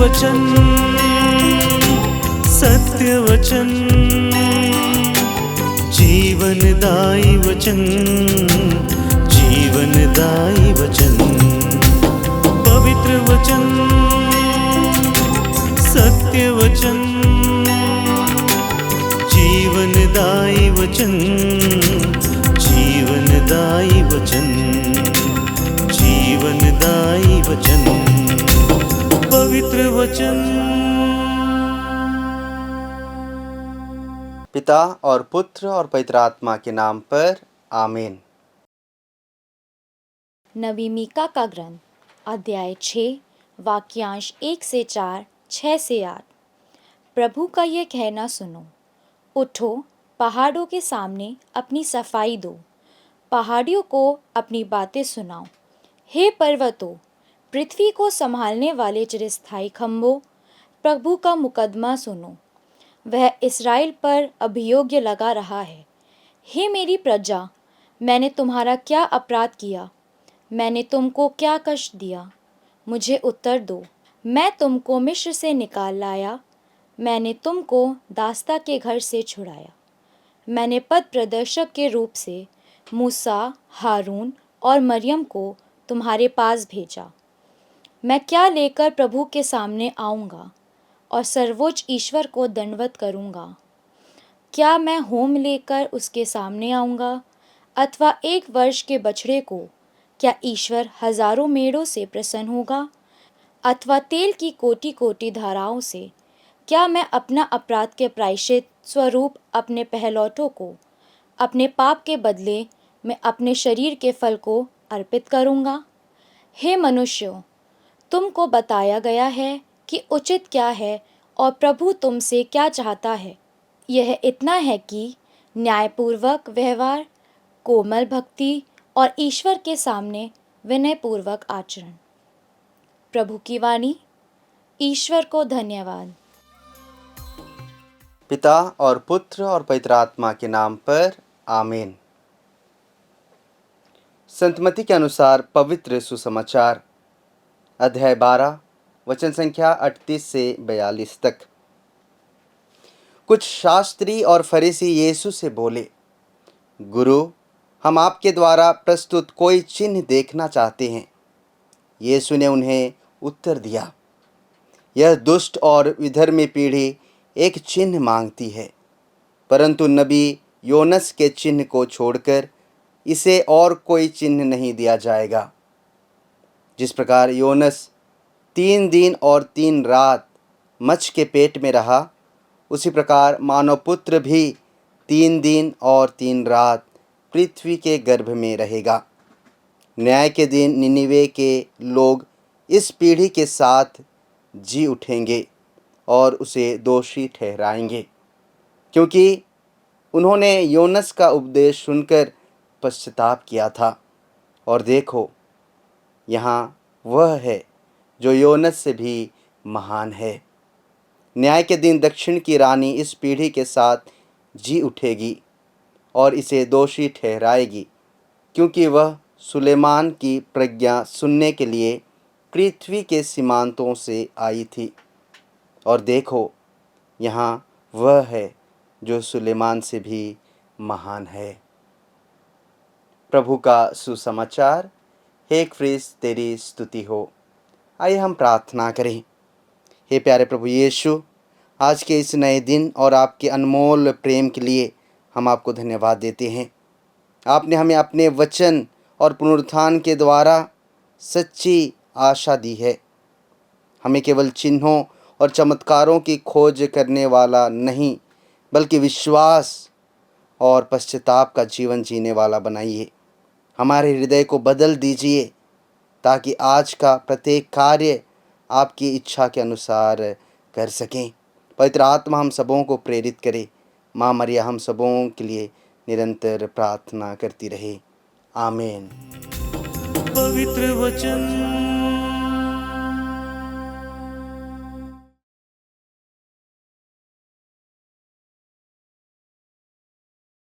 वचन, सत्य वचन, जीवनदायी वचन, जीवनदायी वचन। पवित्र वचन, सत्य वचन, जीवनदायी वचन, जीवनदायी वचन, जीवनदायी वचन, पवित्र वचन। पिता और पुत्र और पवित्र आत्मा के नाम पर आमीन। नबी मीका का ग्रंथ अध्याय 6 वाक्यांश 1 से 4, 6 से 8। प्रभु का ये कहना सुनो, उठो, पहाड़ों के सामने अपनी सफाई दो, पहाड़ियों को अपनी बातें सुनाओ। हे पर्वतों, पृथ्वी को संभालने वाले चिरस्थायी खंभों, प्रभु का मुकदमा सुनो, वह इस्राएल पर अभियोग्य लगा रहा है। हे मेरी प्रजा, मैंने तुम्हारा क्या अपराध किया? मैंने तुमको क्या कष्ट दिया? मुझे उत्तर दो। मैं तुमको मिस्र से निकाल लाया, मैंने तुमको दास्ता के घर से छुड़ाया। मैंने पथ प्रदर्शक के रूप से मूसा, हारून और मरियम को तुम्हारे पास भेजा। मैं क्या लेकर प्रभु के सामने आऊँगा और सर्वोच्च ईश्वर को दंडवत करूँगा? क्या मैं होम लेकर उसके सामने आऊँगा अथवा 1 वर्ष के बछड़े को? क्या ईश्वर हजारों मेढ़ों से प्रसन्न होगा अथवा तेल की कोटि कोटि धाराओं से? क्या मैं अपना अपराध के प्रायश्चित स्वरूप अपने पहलौठों को, अपने पाप के बदले में अपने शरीर के फल को अर्पित करूँगा? हे मनुष्यों, तुमको बताया गया है कि उचित क्या है और प्रभु तुमसे क्या चाहता है। यह इतना है कि न्यायपूर्वक व्यवहार, कोमल भक्ति और ईश्वर के सामने विनयपूर्वक आचरण। प्रभु की वाणी। ईश्वर को धन्यवाद। पिता और पुत्र और पवित्र आत्मा के नाम पर आमीन। संतमती के अनुसार पवित्र सुसमाचार अध्याय 12 वचन संख्या 38 से 42 तक। कुछ शास्त्री और फरीसी यीशु से बोले, गुरु, हम आपके द्वारा प्रस्तुत कोई चिन्ह देखना चाहते हैं। यीशु ने उन्हें उत्तर दिया, यह दुष्ट और विधर्मी पीढ़ी एक चिन्ह मांगती है, परंतु नबी योनस के चिन्ह को छोड़कर इसे और कोई चिन्ह नहीं दिया जाएगा। जिस प्रकार योनस 3 दिन और 3 रात मच्छ के पेट में रहा, उसी प्रकार मानव पुत्र भी 3 दिन और 3 रात पृथ्वी के गर्भ में रहेगा। न्याय के दिन निनिवे के लोग इस पीढ़ी के साथ जी उठेंगे और उसे दोषी ठहराएंगे, क्योंकि उन्होंने योनस का उपदेश सुनकर पश्चाताप किया था। और देखो, यहाँ वह है जो योनस से भी महान है। न्याय के दिन दक्षिण की रानी इस पीढ़ी के साथ जी उठेगी और इसे दोषी ठहराएगी, क्योंकि वह सुलेमान की प्रज्ञा सुनने के लिए पृथ्वी के सीमांतों से आई थी। और देखो, यहाँ वह है जो सुलेमान से भी महान है। प्रभु का सुसमाचार। हे ख्रीस्त, तेरी स्तुति हो। आइए हम प्रार्थना करें। हे प्यारे प्रभु यीशु, आज के इस नए दिन और आपके अनमोल प्रेम के लिए हम आपको धन्यवाद देते हैं। आपने हमें अपने वचन और पुनरुत्थान के द्वारा सच्ची आशा दी है। हमें केवल चिन्हों और चमत्कारों की खोज करने वाला नहीं, बल्कि विश्वास और पश्चाताप का जीवन जीने वाला बनाइए। हमारे हृदय को बदल दीजिए, ताकि आज का प्रत्येक कार्य आपकी इच्छा के अनुसार कर सकें। पवित्र आत्मा हम सबों को प्रेरित करे। माँ मरिया हम सबों के लिए निरंतर प्रार्थना करती रहे। आमीन। पवित्र वचन,